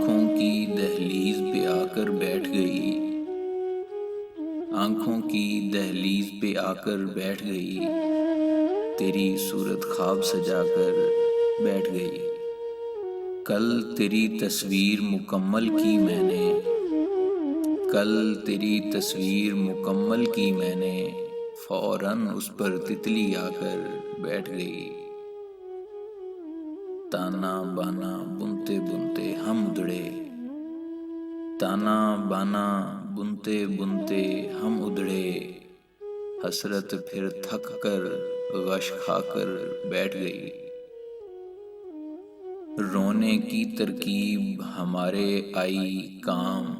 आंखों की दहलीज पे आकर बैठ गई, आंखों की दहलीज पे आकर बैठ गई, तेरी सूरत ख्वाब सजाकर बैठ गई। कल तेरी तस्वीर मुकम्मल की मैंने, कल तेरी तस्वीर मुकम्मल की मैंने, फौरन उस पर तितली आकर बैठ गई। ताना बाना बुनते बुनते हम उधड़े, ताना बाना बुनते बुनते हम उधड़े, हसरत फिर थक कर गश खाकर बैठ गई। रोने की तरकीब हमारे आई काम,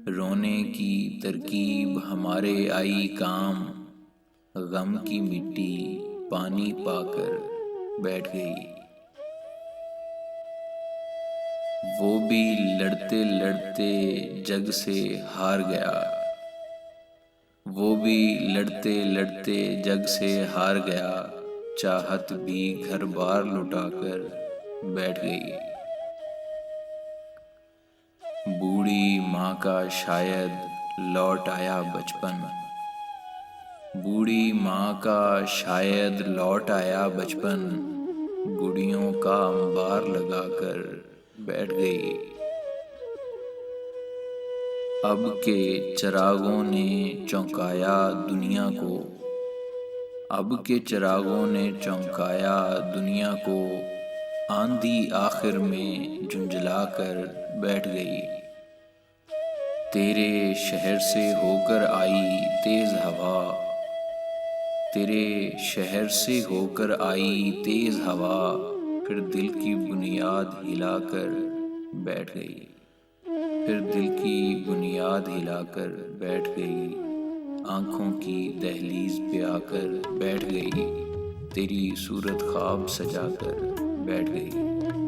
रोने की तरकीब हमारे आई काम, गम की मिट्टी पानी पाकर बैठ गई। वो भी लड़ते लड़ते जग से हार गया, वो भी लड़ते लड़ते जग से हार गया, चाहत भी घर बार लुटाकर बैठ गई। बूढ़ी माँ का शायद लौट आया बचपन, बूढ़ी माँ का शायद लौट आया बचपन, गुड़ियों का अंबार लगाकर बैठ गई। अब के चिरागों ने चौंकाया दुनिया को, अब के चिरागों ने चौंकाया दुनिया को, आंधी आखिर में झुंझला कर बैठ गई। तेरे शहर से होकर आई तेज हवा, तेरे शहर से होकर आई तेज हवा, फिर दिल की बुनियाद हिलाकर बैठ गई, फिर दिल की बुनियाद हिलाकर बैठ गई। आंखों की दहलीज पे आकर बैठ गई, तेरी सूरत ख्वाब सजाकर बैठ गई।